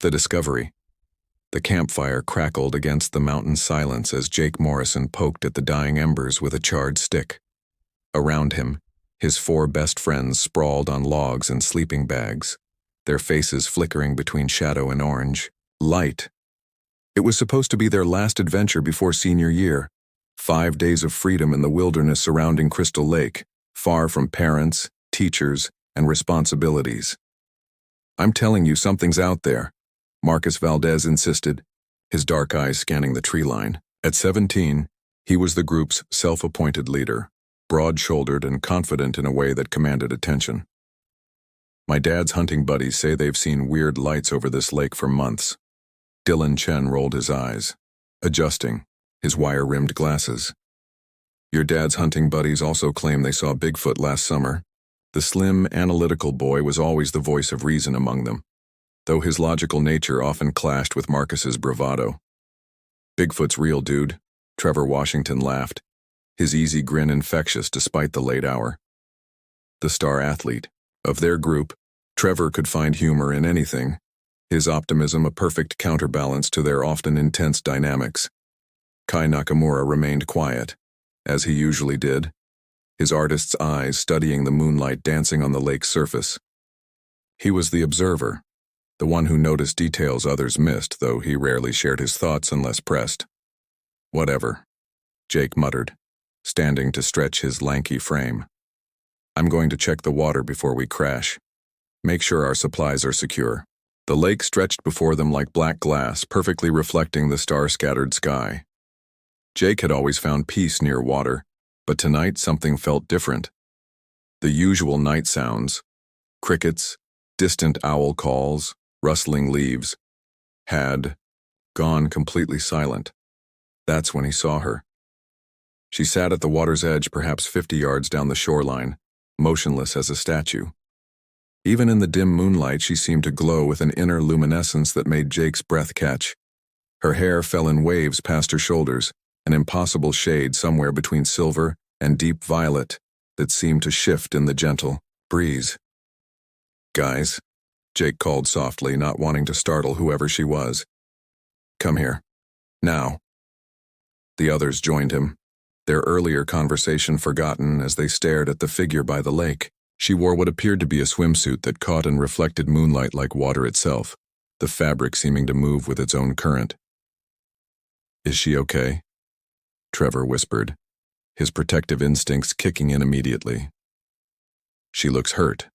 The discovery. The campfire crackled against the mountain silence as Jake Morrison poked at the dying embers with a charred stick. Around him, his 4 best friends sprawled on logs and sleeping bags, their faces flickering between shadow and orange. Light. It was supposed to be their last adventure before senior year. 5 days of freedom in the wilderness surrounding Crystal Lake, far from parents, teachers, and responsibilities. "I'm telling you, something's out there," Marcus Valdez insisted, his dark eyes scanning the tree line. At 17, he was the group's self-appointed leader, broad-shouldered and confident in a way that commanded attention. "My dad's hunting buddies say they've seen weird lights over this lake for months." Dylan Chen rolled his eyes, adjusting his wire-rimmed glasses. "Your dad's hunting buddies also claim they saw Bigfoot last summer." The slim, analytical boy was always the voice of reason among them, though his logical nature often clashed with Marcus's bravado. "Bigfoot's real, dude," Trevor Washington laughed, his easy grin infectious despite the late hour. The star athlete of their group, Trevor could find humor in anything, his optimism a perfect counterbalance to their often intense dynamics. Kai Nakamura remained quiet, as he usually did, his artist's eyes studying the moonlight dancing on the lake's surface. He was the observer, the one who noticed details others missed, though he rarely shared his thoughts unless pressed. "Whatever," Jake muttered, standing to stretch his lanky frame. "I'm going to check the water before we crash. Make sure our supplies are secure." The lake stretched before them like black glass, perfectly reflecting the star-scattered sky. Jake had always found peace near water, but tonight something felt different. The usual night sounds, crickets, distant owl calls, rustling leaves, had gone completely silent. That's when he saw her. She sat at the water's edge, perhaps 50 yards down the shoreline, motionless as a statue. Even in the dim moonlight, she seemed to glow with an inner luminescence that made Jake's breath catch. Her hair fell in waves past her shoulders, an impossible shade somewhere between silver and deep violet that seemed to shift in the gentle breeze. "Guys," Jake called softly, not wanting to startle whoever she was. "Come here. Now." The others joined him, their earlier conversation forgotten as they stared at the figure by the lake. She wore what appeared to be a swimsuit that caught and reflected moonlight like water itself, the fabric seeming to move with its own current. "Is she okay?" Trevor whispered, his protective instincts kicking in immediately. "She looks hurt,"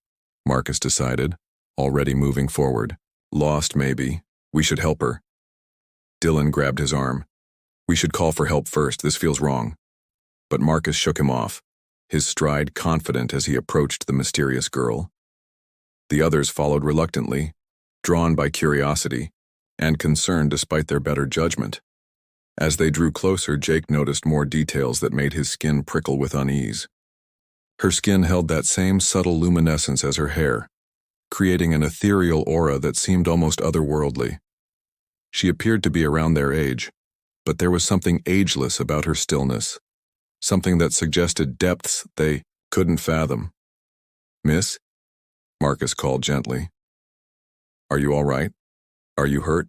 Marcus decided, already moving forward. "Lost, maybe. We should help her." Dylan grabbed his arm. "We should call for help first. This feels wrong." But Marcus shook him off, his stride confident as he approached the mysterious girl. The others followed reluctantly, drawn by curiosity, and concern despite their better judgment. As they drew closer, Jake noticed more details that made his skin prickle with unease. Her skin held that same subtle luminescence as her hair, creating an ethereal aura that seemed almost otherworldly. She appeared to be around their age, but there was something ageless about her stillness, something that suggested depths they couldn't fathom. "Miss?" Marcus called gently. "Are you all right? Are you hurt?"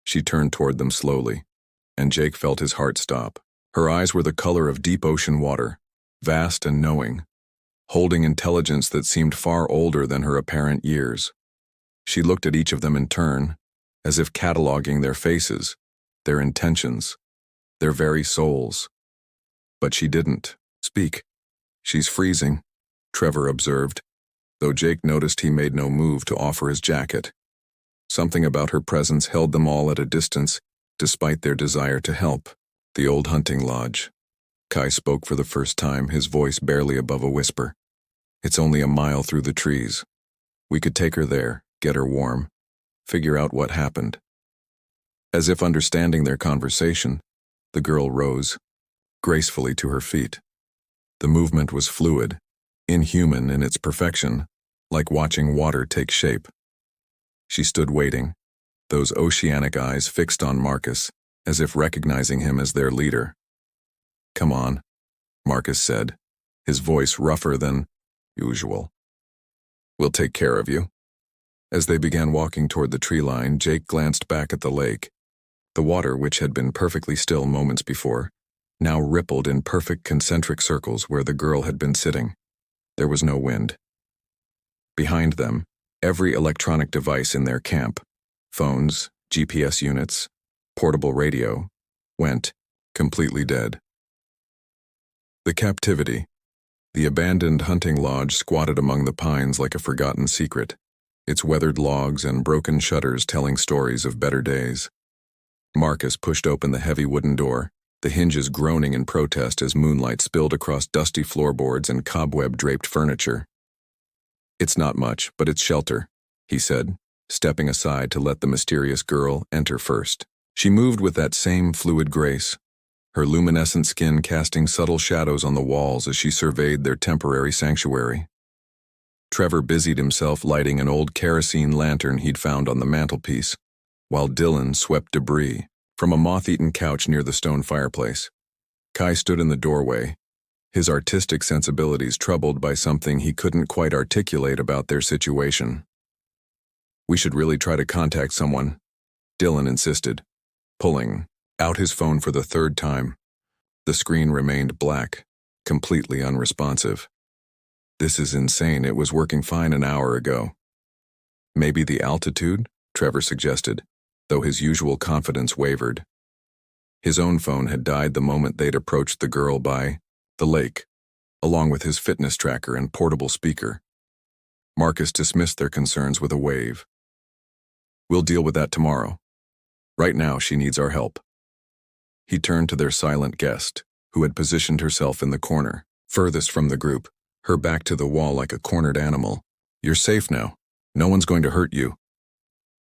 She turned toward them slowly, and Jake felt his heart stop. Her eyes were the color of deep ocean water, vast and knowing, holding intelligence that seemed far older than her apparent years. She looked at each of them in turn, as if cataloging their faces, their intentions, their very souls. But she didn't speak. "She's freezing," Trevor observed, though Jake noticed he made no move to offer his jacket. Something about her presence held them all at a distance, despite their desire to help. "The old hunting lodge." Kai spoke for the first time, his voice barely above a whisper. "It's only a mile through the trees. We could take her there, get her warm, figure out what happened." As if understanding their conversation, the girl rose, gracefully to her feet. The movement was fluid, inhuman in its perfection, like watching water take shape. She stood waiting, those oceanic eyes fixed on Marcus, as if recognizing him as their leader. "Come on," Marcus said, his voice rougher than usual. "We'll take care of you." As they began walking toward the tree line, Jake glanced back at the lake. The water, which had been perfectly still moments before, now rippled in perfect concentric circles where the girl had been sitting. There was no wind. Behind them, every electronic device in their camp, phones, GPS units, portable radio, went completely dead. The captivity. The abandoned hunting lodge squatted among the pines like a forgotten secret, its weathered logs and broken shutters telling stories of better days. Marcus pushed open the heavy wooden door, the hinges groaning in protest as moonlight spilled across dusty floorboards and cobweb-draped furniture. "It's not much, but it's shelter," he said, stepping aside to let the mysterious girl enter first. She moved with that same fluid grace, her luminescent skin casting subtle shadows on the walls as she surveyed their temporary sanctuary. Trevor busied himself lighting an old kerosene lantern he'd found on the mantelpiece, while Dylan swept debris from a moth-eaten couch near the stone fireplace. Kai stood in the doorway, his artistic sensibilities troubled by something he couldn't quite articulate about their situation. "We should really try to contact someone," Dylan insisted, pulling out his phone for the third time. The screen remained black, completely unresponsive. "This is insane. It was working fine an hour ago." "Maybe the altitude?" Trevor suggested, though his usual confidence wavered. His own phone had died the moment they'd approached the girl by the lake, along with his fitness tracker and portable speaker. Marcus dismissed their concerns with a wave. "We'll deal with that tomorrow. Right now, she needs our help." He turned to their silent guest, who had positioned herself in the corner, furthest from the group, her back to the wall like a cornered animal. "You're safe now. No one's going to hurt you."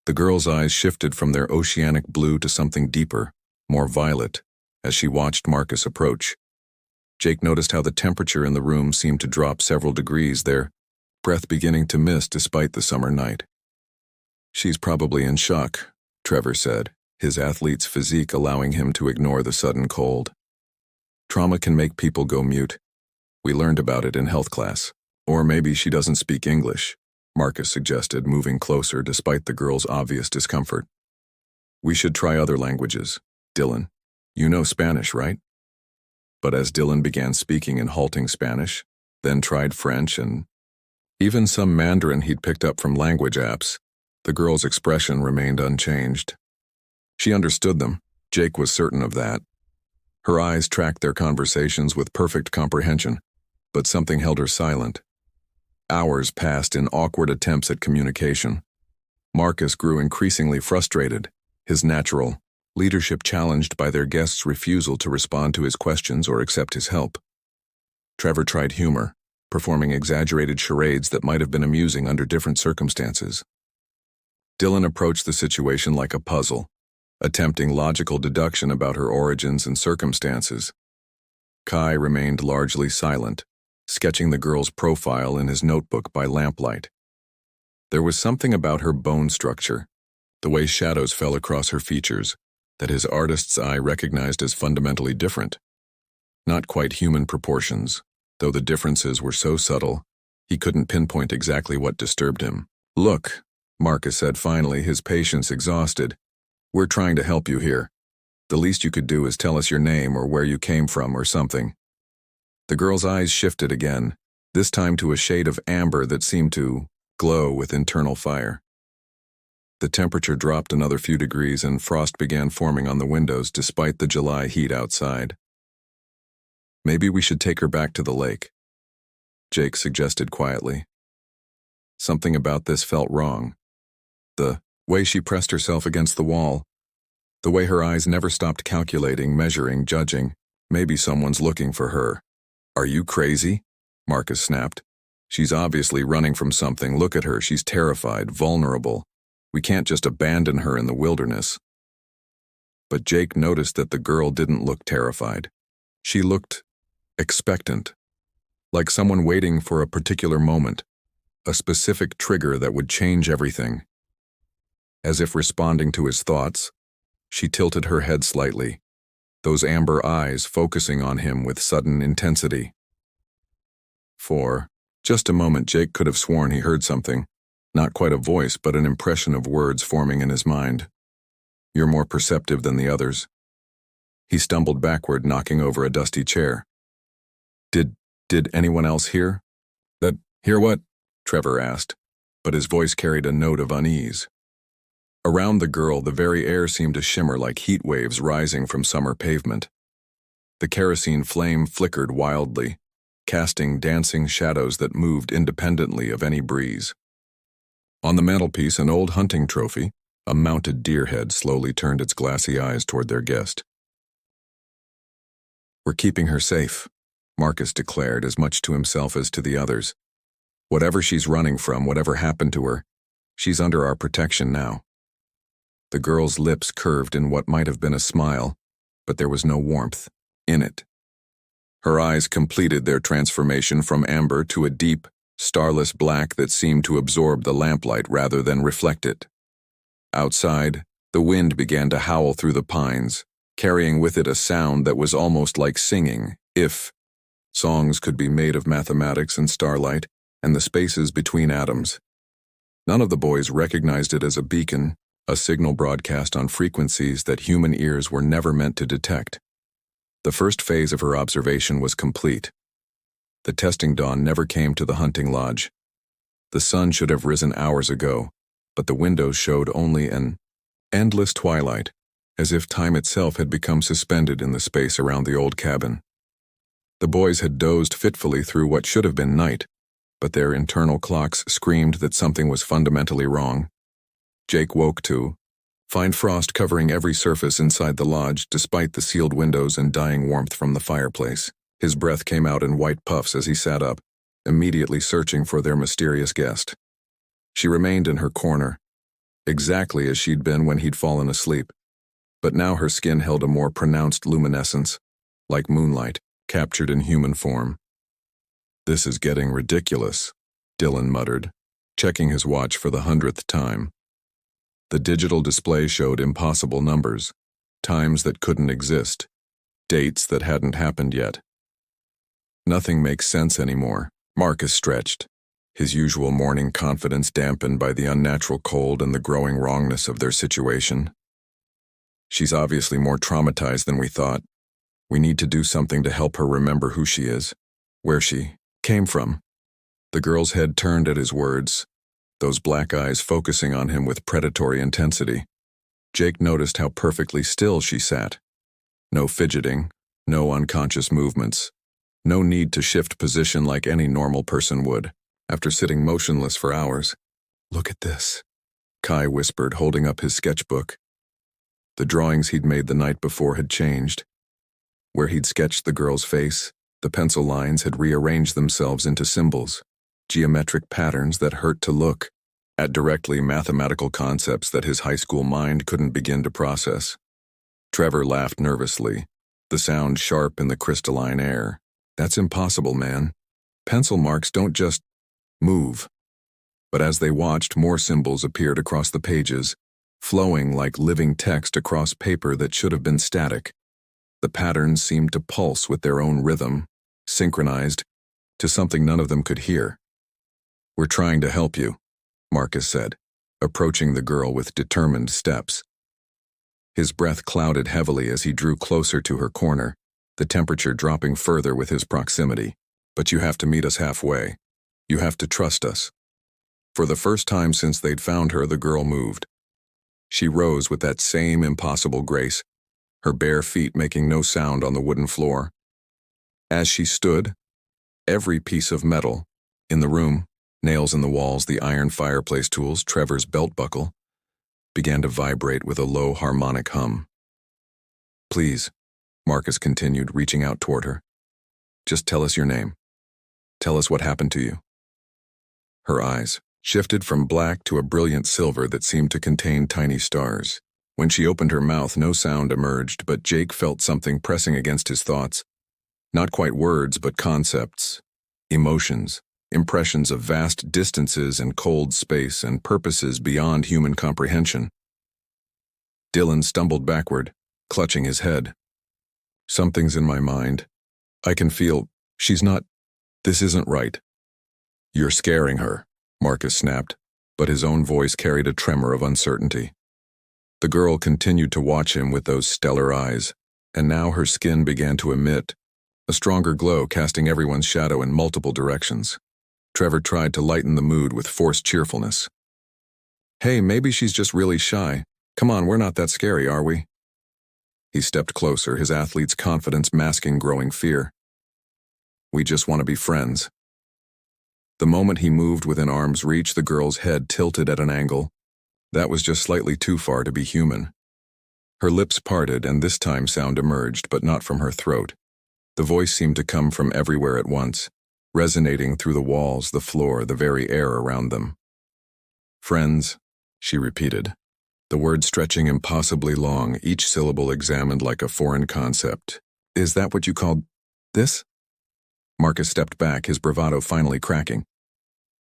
The girl's eyes shifted from their oceanic blue to something deeper, more violet, as she watched Marcus approach. Jake noticed how the temperature in the room seemed to drop several degrees, their breath beginning to miss despite the summer night. "She's probably in shock," Trevor said, his athlete's physique allowing him to ignore the sudden cold. "Trauma can make people go mute. We learned about it in health class. Or maybe she doesn't speak English," Marcus suggested, moving closer despite the girl's obvious discomfort. "We should try other languages. Dylan, you know Spanish, right?" But as Dylan began speaking in halting Spanish, then tried French and even some Mandarin he'd picked up from language apps, the girl's expression remained unchanged. She understood them. Jake was certain of that. Her eyes tracked their conversations with perfect comprehension, but something held her silent. Hours passed in awkward attempts at communication. Marcus grew increasingly frustrated, his natural leadership challenged by their guest's refusal to respond to his questions or accept his help. Trevor tried humor, performing exaggerated charades that might have been amusing under different circumstances. Dylan approached the situation like a puzzle, attempting logical deduction about her origins and circumstances. Kai remained largely silent, sketching the girl's profile in his notebook by lamplight. There was something about her bone structure, the way shadows fell across her features, that his artist's eye recognized as fundamentally different. Not quite human proportions, though the differences were so subtle, he couldn't pinpoint exactly what disturbed him. "Look," Marcus said finally, his patience exhausted. "We're trying to help you here. The least you could do is tell us your name or where you came from or something." The girl's eyes shifted again, this time to a shade of amber that seemed to glow with internal fire. The temperature dropped another few degrees and frost began forming on the windows despite the July heat outside. "Maybe we should take her back to the lake," Jake suggested quietly. Something about this felt wrong. The way she pressed herself against the wall, the way her eyes never stopped calculating, measuring, judging. Maybe someone's looking for her. "Are you crazy?" Marcus snapped. "She's obviously running from something. Look at her. She's terrified, vulnerable. We can't just abandon her in the wilderness." But Jake noticed that the girl didn't look terrified. She looked expectant, like someone waiting for a particular moment, a specific trigger that would change everything. As if responding to his thoughts, she tilted her head slightly, those amber eyes focusing on him with sudden intensity. For just a moment, Jake could have sworn he heard something, Not quite a voice, but an impression of words forming in his mind. "You're more perceptive than the others." He stumbled backward, knocking over a dusty chair. Did anyone else hear?" "Hear what?" Trevor asked, but his voice carried a note of unease. Around the girl, the very air seemed to shimmer like heat waves rising from summer pavement. The kerosene flame flickered wildly, casting dancing shadows that moved independently of any breeze. On the mantelpiece, an old hunting trophy, a mounted deer head, slowly turned its glassy eyes toward their guest. "We're keeping her safe," Marcus declared, as much to himself as to the others. "Whatever she's running from, whatever happened to her, she's under our protection now." The girl's lips curved in what might have been a smile, but there was no warmth in it. Her eyes completed their transformation from amber to a deep, starless black that seemed to absorb the lamplight rather than reflect it. Outside, the wind began to howl through the pines, carrying with it a sound that was almost like singing, if songs could be made of mathematics and starlight and the spaces between atoms. None of the boys recognized it as a beacon, a signal broadcast on frequencies that human ears were never meant to detect. The first phase of her observation was complete. The testing dawn never came to the hunting lodge. The sun should have risen hours ago, but the windows showed only an endless twilight, as if time itself had become suspended in the space around the old cabin. The boys had dozed fitfully through what should have been night, but their internal clocks screamed that something was fundamentally wrong. Jake woke to find frost covering every surface inside the lodge, despite the sealed windows and dying warmth from the fireplace. His breath came out in white puffs as he sat up, immediately searching for their mysterious guest. She remained in her corner, exactly as she'd been when he'd fallen asleep, but now her skin held a more pronounced luminescence, like moonlight, captured in human form. "This is getting ridiculous," Dylan muttered, checking his watch for the 100th time. The digital display showed impossible numbers, times that couldn't exist, dates that hadn't happened yet. "Nothing makes sense anymore," Marcus stretched, his usual morning confidence dampened by the unnatural cold and the growing wrongness of their situation. "She's obviously more traumatized than we thought. We need to do something to help her remember who she is, where she came from." The girl's head turned at his words, those black eyes focusing on him with predatory intensity. Jake noticed how perfectly still she sat. No fidgeting, no unconscious movements, no need to shift position like any normal person would, after sitting motionless for hours. "Look at this," Kai whispered, holding up his sketchbook. The drawings he'd made the night before had changed. Where he'd sketched the girl's face, the pencil lines had rearranged themselves into symbols, geometric patterns that hurt to look at, directly mathematical concepts that his high school mind couldn't begin to process. Trevor laughed nervously, the sound sharp in the crystalline air. "That's impossible, man. Pencil marks don't just move." But as they watched, more symbols appeared across the pages, flowing like living text across paper that should have been static. The patterns seemed to pulse with their own rhythm, synchronized to something none of them could hear. "We're trying to help you," Marcus said, approaching the girl with determined steps. His breath clouded heavily as he drew closer to her corner, the temperature dropping further with his proximity. "But you have to meet us halfway. You have to trust us." For the first time since they'd found her, the girl moved. She rose with that same impossible grace, her bare feet making no sound on the wooden floor. As she stood, every piece of metal in the room, nails in the walls, the iron fireplace tools, Trevor's belt buckle, began to vibrate with a low harmonic hum. "Please," Marcus continued, reaching out toward her. "Just tell us your name. Tell us what happened to you." Her eyes shifted from black to a brilliant silver that seemed to contain tiny stars. When she opened her mouth, no sound emerged, but Jake felt something pressing against his thoughts. Not quite words, but concepts, emotions, impressions of vast distances and cold space and purposes beyond human comprehension. Dylan stumbled backward, clutching his head. "Something's in my mind. I can feel, she's not, this isn't right." "You're scaring her," Marcus snapped, but his own voice carried a tremor of uncertainty. The girl continued to watch him with those stellar eyes, and now her skin began to emit a stronger glow, casting everyone's shadow in multiple directions. Trevor tried to lighten the mood with forced cheerfulness. "Hey, maybe she's just really shy. Come on, we're not that scary, are we?" He stepped closer, his athlete's confidence masking growing fear. "We just want to be friends." The moment he moved within arm's reach, the girl's head tilted at an angle that was just slightly too far to be human. Her lips parted, and this time sound emerged, but not from her throat. The voice seemed to come from everywhere at once, resonating through the walls, the floor, the very air around them. "Friends," she repeated, the word stretching impossibly long, each syllable examined like a foreign concept. "Is that what you called this?" Marcus stepped back, his bravado finally cracking.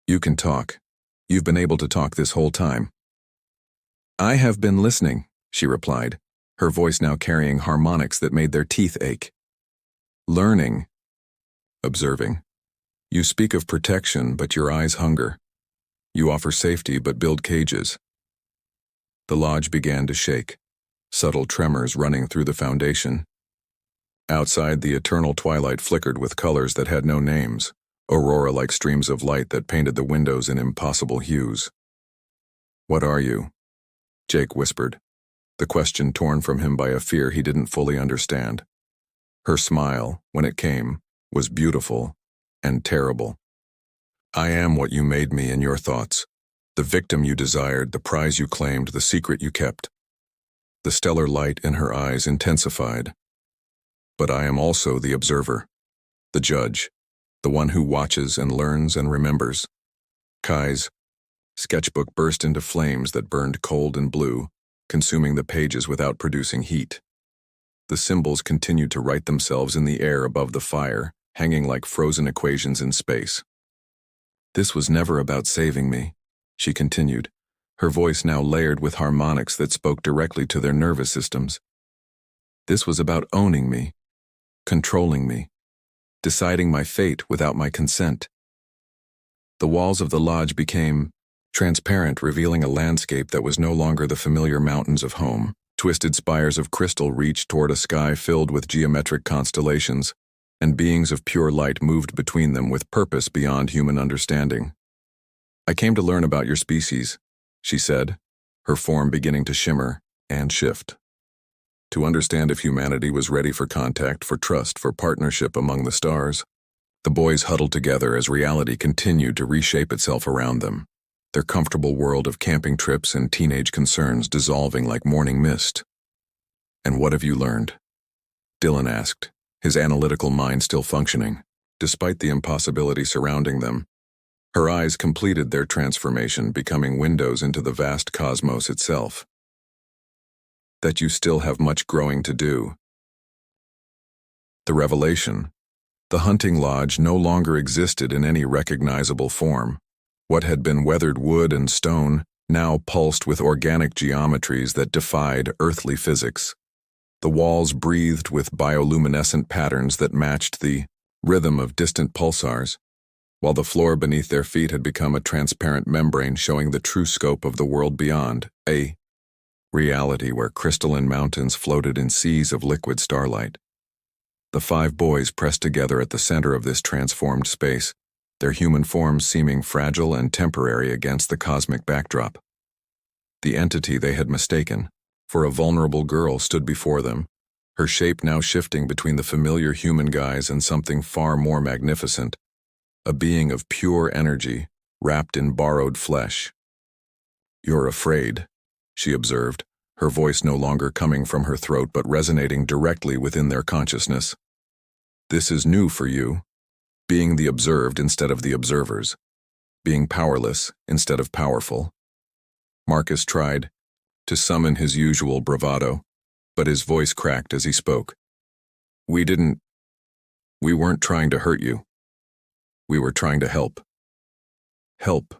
"You can talk. You've been able to talk this whole time." "I have been listening," she replied, her voice now carrying harmonics that made their teeth ache. "Learning. Observing. You speak of protection, but your eyes hunger. You offer safety, but build cages." The lodge began to shake, subtle tremors running through the foundation. Outside, the eternal twilight flickered with colors that had no names, aurora-like streams of light that painted the windows in impossible hues. "What are you?" Jake whispered, the question torn from him by a fear he didn't fully understand. Her smile, when it came, was beautiful and terrible. "I am what you made me in your thoughts. The victim you desired, the prize you claimed, the secret you kept." The stellar light in her eyes intensified. "But I am also the observer, the judge, the one who watches and learns and remembers." Kai's sketchbook burst into flames that burned cold and blue, consuming the pages without producing heat. The symbols continued to write themselves in the air above the fire, hanging like frozen equations in space. "This was never about saving me," she continued, her voice now layered with harmonics that spoke directly to their nervous systems. "This was about owning me, controlling me, deciding my fate without my consent." The walls of the lodge became transparent, revealing a landscape that was no longer the familiar mountains of home. Twisted spires of crystal reached toward a sky filled with geometric constellations, and beings of pure light moved between them with purpose beyond human understanding. "I came to learn about your species," she said, her form beginning to shimmer and shift. "To understand if humanity was ready for contact, for trust, for partnership among the stars." The boys huddled together as reality continued to reshape itself around them, their comfortable world of camping trips and teenage concerns dissolving like morning mist. "And what have you learned?" Dylan asked, his analytical mind still functioning, despite the impossibility surrounding them. Her eyes completed their transformation, becoming windows into the vast cosmos itself. "That you still have much growing to do." The revelation. The hunting lodge no longer existed in any recognizable form. What had been weathered wood and stone now pulsed with organic geometries that defied earthly physics. The walls breathed with bioluminescent patterns that matched the rhythm of distant pulsars, while the floor beneath their feet had become a transparent membrane showing the true scope of the world beyond, a reality where crystalline mountains floated in seas of liquid starlight. The 5 boys pressed together at the center of this transformed space, their human forms seeming fragile and temporary against the cosmic backdrop. The entity they had mistaken for a vulnerable girl stood before them, her shape now shifting between the familiar human guise and something far more magnificent, a being of pure energy, wrapped in borrowed flesh. "You're afraid," she observed, her voice no longer coming from her throat but resonating directly within their consciousness. "This is new for you. Being the observed instead of the observers. Being powerless instead of powerful." Marcus tried to summon his usual bravado, but his voice cracked as he spoke. We weren't trying to hurt you. We were trying to help." Help.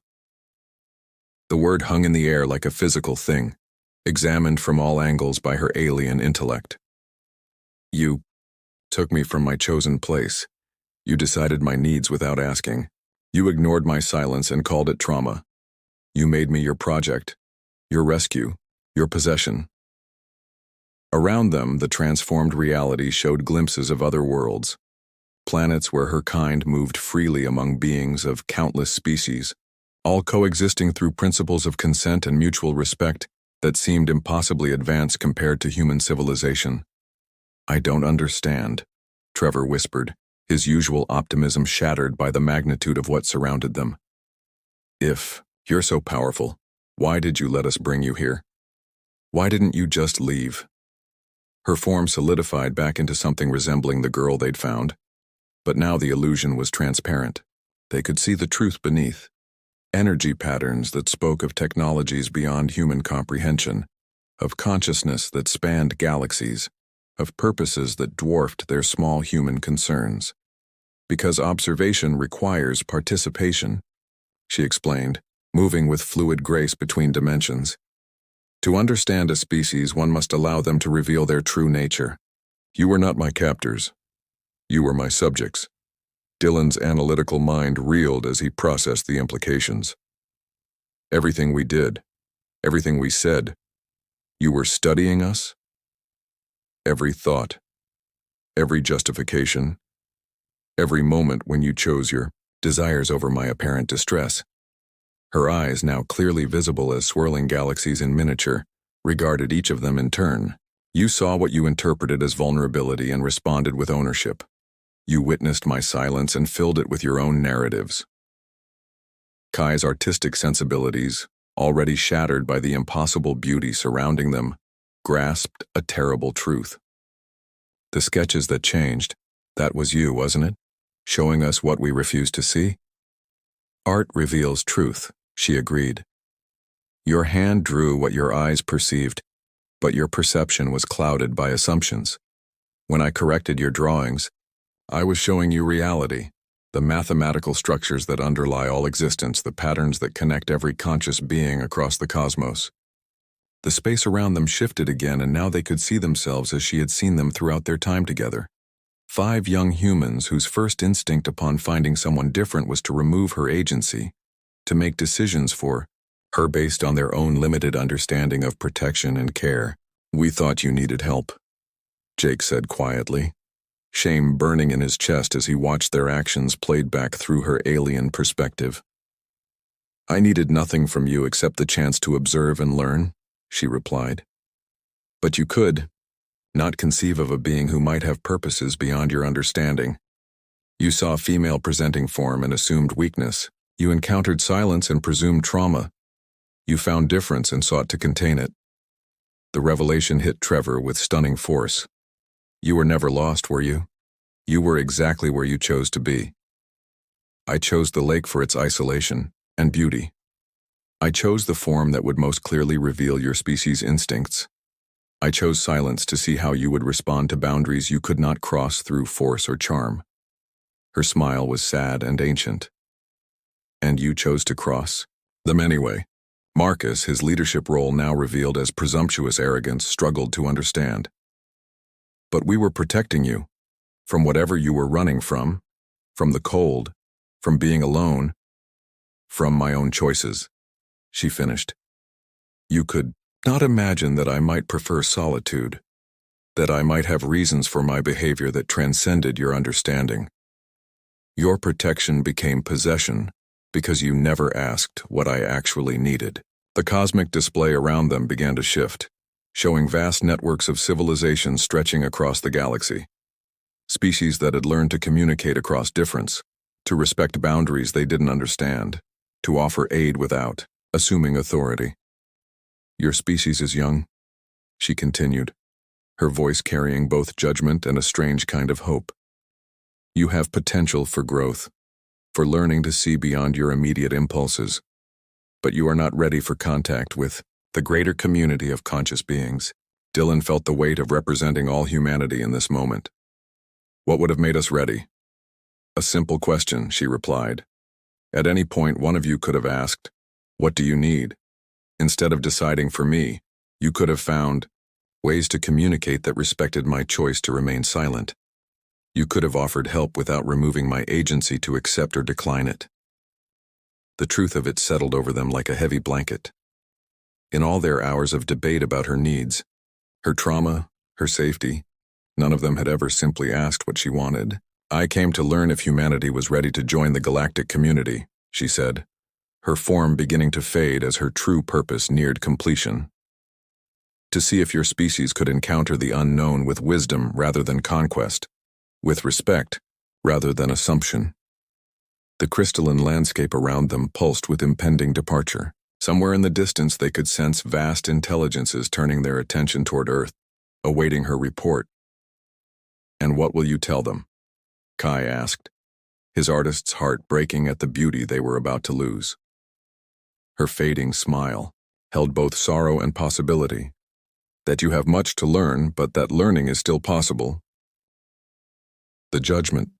The word hung in the air like a physical thing, examined from all angles by her alien intellect. "You took me from my chosen place. You decided my needs without asking. You ignored my silence and called it trauma. You made me your project, your rescue, your possession. Around them, the transformed reality showed glimpses of other worlds, planets where her kind moved freely among beings of countless species, all coexisting through principles of consent and mutual respect that seemed impossibly advanced compared to human civilization. "I don't understand," Trevor whispered, his usual optimism shattered by the magnitude of what surrounded them. "If you're so powerful, why did you let us bring you here? Why didn't you just leave?" Her form solidified back into something resembling the girl they'd found, but now the illusion was transparent. They could see the truth beneath. Energy patterns that spoke of technologies beyond human comprehension, of consciousness that spanned galaxies, of purposes that dwarfed their small human concerns. "Because observation requires participation," she explained, moving with fluid grace between dimensions. "To understand a species, one must allow them to reveal their true nature. You were not my captors. You were my subjects." Dylan's analytical mind reeled as he processed the implications. "Everything we did, everything we said, you were studying us? Every thought, every justification, every moment when you chose your desires over my apparent distress." Her eyes, now clearly visible as swirling galaxies in miniature, regarded each of them in turn. "You saw what you interpreted as vulnerability and responded with ownership. You witnessed my silence and filled it with your own narratives." Kai's artistic sensibilities, already shattered by the impossible beauty surrounding them, grasped a terrible truth. "The sketches that changed, that was you, wasn't it? Showing us what we refused to see?" "Art reveals truth," she agreed. "Your hand drew what your eyes perceived, but your perception was clouded by assumptions. When I corrected your drawings, I was showing you reality, the mathematical structures that underlie all existence, the patterns that connect every conscious being across the cosmos." The space around them shifted again, and now they could see themselves as she had seen them throughout their time together. 5 young humans whose first instinct upon finding someone different was to remove her agency, to make decisions for her based on their own limited understanding of protection and care. "We thought you needed help," Jake said quietly, shame burning in his chest as he watched their actions played back through her alien perspective. "I needed nothing from you except the chance to observe and learn," she replied. "But you could not conceive of a being who might have purposes beyond your understanding. You saw female presenting form and assumed weakness. You encountered silence and presumed trauma. You found difference and sought to contain it." The revelation hit Trevor with stunning force. "You were never lost, were you? You were exactly where you chose to be." "I chose the lake for its isolation and beauty. I chose the form that would most clearly reveal your species' instincts. I chose silence to see how you would respond to boundaries you could not cross through force or charm." Her smile was sad and ancient. "And you chose to cross them anyway." Marcus, his leadership role now revealed as presumptuous arrogance, struggled to understand. "But we were protecting you, from whatever you were running from the cold, from being alone, from my own choices," she finished. "You could not imagine that I might prefer solitude, that I might have reasons for my behavior that transcended your understanding. Your protection became possession because you never asked what I actually needed." The cosmic display around them began to shift, showing vast networks of civilizations stretching across the galaxy. Species that had learned to communicate across difference, to respect boundaries they didn't understand, to offer aid without assuming authority. "Your species is young," she continued, her voice carrying both judgment and a strange kind of hope. "You have potential for growth, for learning to see beyond your immediate impulses, but you are not ready for contact with the greater community of conscious beings." Dylan felt the weight of representing all humanity in this moment. "What would have made us ready?" "A simple question," she replied. "At any point, one of you could have asked, 'What do you need?' Instead of deciding for me, you could have found ways to communicate that respected my choice to remain silent. You could have offered help without removing my agency to accept or decline it." The truth of it settled over them like a heavy blanket. In all their hours of debate about her needs, her trauma, her safety, none of them had ever simply asked what she wanted. "I came to learn if humanity was ready to join the galactic community," she said, her form beginning to fade as her true purpose neared completion. "To see if your species could encounter the unknown with wisdom rather than conquest, with respect rather than assumption." The crystalline landscape around them pulsed with impending departure. Somewhere in the distance they could sense vast intelligences turning their attention toward Earth, awaiting her report. "And what will you tell them?" Kai asked, his artist's heart breaking at the beauty they were about to lose. Her fading smile held both sorrow and possibility. "That you have much to learn, but that learning is still possible." The judgment,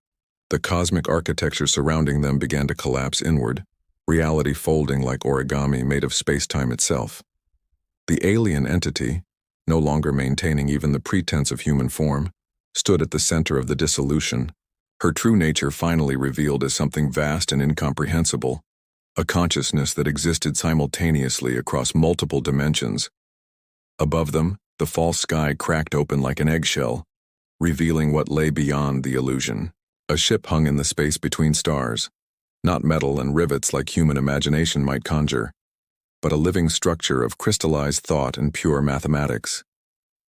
the cosmic architecture surrounding them began to collapse inward, reality folding like origami made of space-time itself. The alien entity, no longer maintaining even the pretense of human form, stood at the center of the dissolution, her true nature finally revealed as something vast and incomprehensible, a consciousness that existed simultaneously across multiple dimensions. Above them, the false sky cracked open like an eggshell, revealing what lay beyond the illusion. A ship hung in the space between stars, not metal and rivets like human imagination might conjure, but a living structure of crystallized thought and pure mathematics.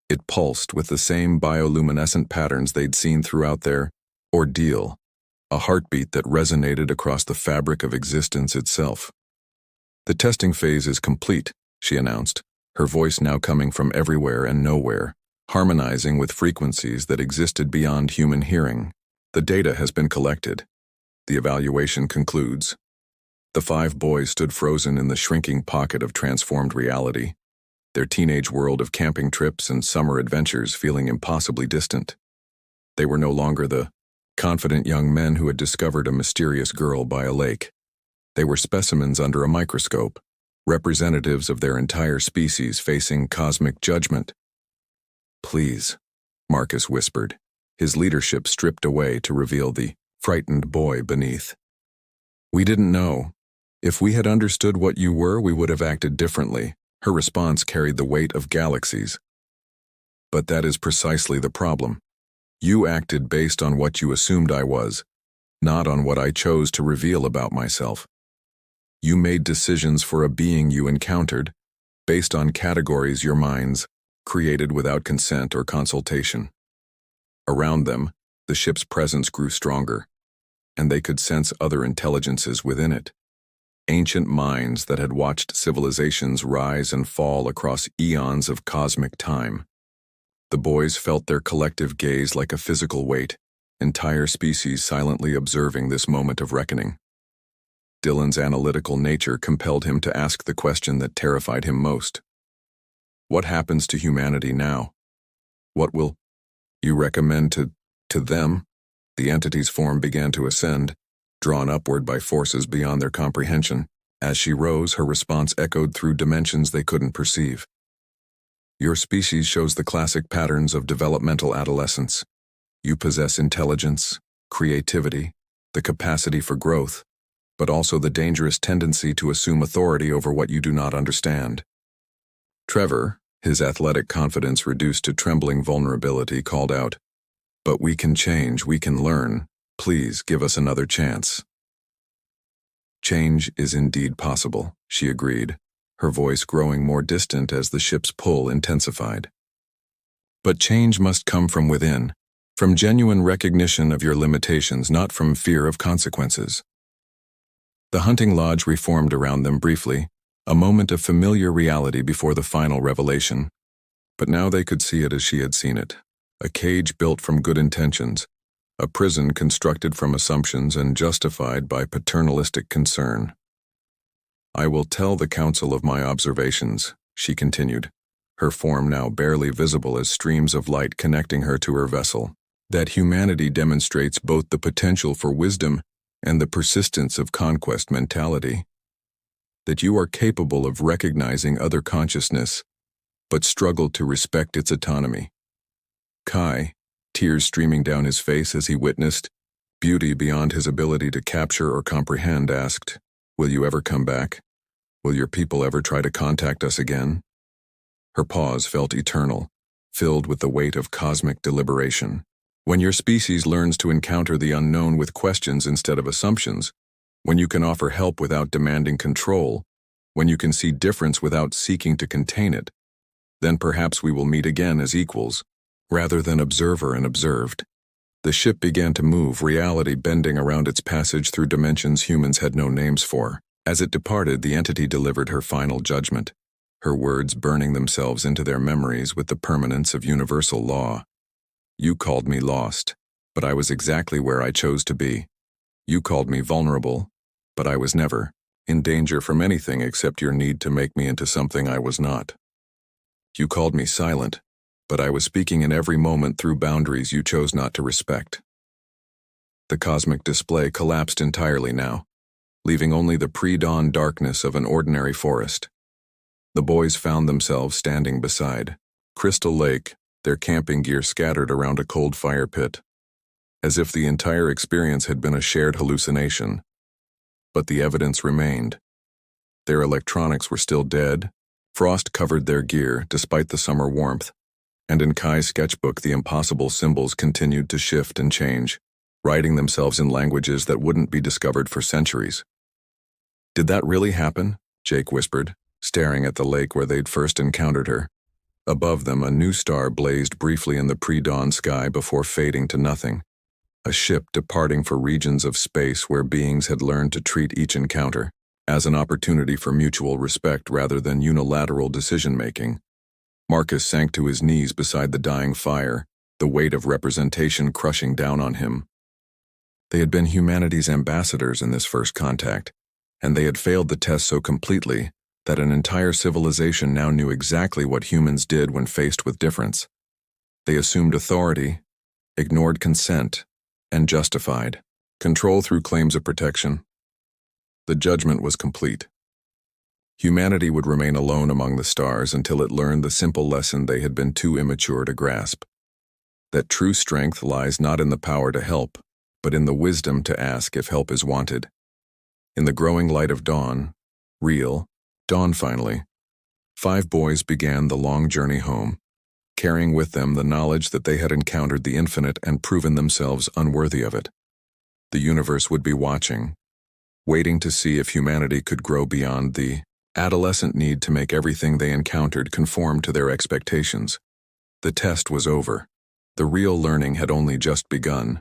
It pulsed with the same bioluminescent patterns they'd seen throughout their ordeal, a heartbeat that resonated across the fabric of existence itself. "The testing phase is complete," she announced, her voice now coming from everywhere and nowhere, harmonizing with frequencies that existed beyond human hearing. "The data has been collected. The evaluation concludes." The 5 boys stood frozen in the shrinking pocket of transformed reality, their teenage world of camping trips and summer adventures feeling impossibly distant. They were no longer the confident young men who had discovered a mysterious girl by a lake. They were specimens under a microscope, representatives of their entire species facing cosmic judgment. "Please," Marcus whispered, his leadership stripped away to reveal the frightened boy beneath. "We didn't know. If we had understood what you were, we would have acted differently." Her response carried the weight of galaxies. "But that is precisely the problem. You acted based on what you assumed I was, not on what I chose to reveal about myself. You made decisions for a being you encountered, based on categories your minds created without consent or consultation." Around them, the ship's presence grew stronger, and they could sense other intelligences within it. Ancient minds that had watched civilizations rise and fall across eons of cosmic time. The boys felt their collective gaze like a physical weight, entire species silently observing this moment of reckoning. Dylan's analytical nature compelled him to ask the question that terrified him most. "What happens to humanity now? What will you recommend to them?" The entity's form began to ascend, drawn upward by forces beyond their comprehension. As she rose, her response echoed through dimensions they couldn't perceive. "Your species shows the classic patterns of developmental adolescence. You possess intelligence, creativity, the capacity for growth, but also the dangerous tendency to assume authority over what you do not understand." Trevor, his athletic confidence reduced to trembling vulnerability, called out, "But we can change, we can learn. Please give us another chance." "Change is indeed possible," she agreed, her voice growing more distant as the ship's pull intensified. "But change must come from within, from genuine recognition of your limitations, not from fear of consequences." The hunting lodge reformed around them briefly, a moment of familiar reality before the final revelation. But now they could see it as she had seen it, a cage built from good intentions, a prison constructed from assumptions and justified by paternalistic concern. "I will tell the council of my observations," she continued, her form now barely visible as streams of light connecting her to her vessel, "that humanity demonstrates both the potential for wisdom and the persistence of conquest mentality. That you are capable of recognizing other consciousness, but struggle to respect its autonomy." Kai, tears streaming down his face as he witnessed beauty beyond his ability to capture or comprehend, asked, Will you ever come back? Will your people ever try to contact us again? Her pause felt eternal, filled with the weight of cosmic deliberation. When your species learns to encounter the unknown with questions instead of assumptions, when you can offer help without demanding control, when you can see difference without seeking to contain it, then perhaps we will meet again as equals, rather than observer and observed. The ship began to move, reality bending around its passage through dimensions humans had no names for. As it departed, the entity delivered her final judgment, her words burning themselves into their memories with the permanence of universal law. You called me lost, but I was exactly where I chose to be. You called me vulnerable, but I was never in danger from anything except your need to make me into something I was not. You called me silent, but I was speaking in every moment through boundaries you chose not to respect. The cosmic display collapsed entirely now, leaving only the pre-dawn darkness of an ordinary forest. The boys found themselves standing beside Crystal Lake, their camping gear scattered around a cold fire pit, as if the entire experience had been a shared hallucination. But the evidence remained. Their electronics were still dead, frost covered their gear despite the summer warmth, and in Kai's sketchbook the impossible symbols continued to shift and change, writing themselves in languages that wouldn't be discovered for centuries. Did that really happen? Jake whispered, staring at the lake where they'd first encountered her. Above them, a new star blazed briefly in the pre-dawn sky before fading to nothing. A ship departing for regions of space where beings had learned to treat each encounter as an opportunity for mutual respect rather than unilateral decision-making. Marcus sank to his knees beside the dying fire, the weight of representation crushing down on him. They had been humanity's ambassadors in this first contact, and they had failed the test so completely that an entire civilization now knew exactly what humans did when faced with difference. They assumed authority, ignored consent, and justified control through claims of protection. The judgment was complete. Humanity would remain alone among the stars until it learned the simple lesson they had been too immature to grasp: that true strength lies not in the power to help, but in the wisdom to ask if help is wanted. In the growing light of dawn, real dawn finally, 5 boys began the long journey home, carrying with them the knowledge that they had encountered the infinite and proven themselves unworthy of it. The universe would be watching, waiting to see if humanity could grow beyond the adolescent need to make everything they encountered conform to their expectations. The test was over. The real learning had only just begun.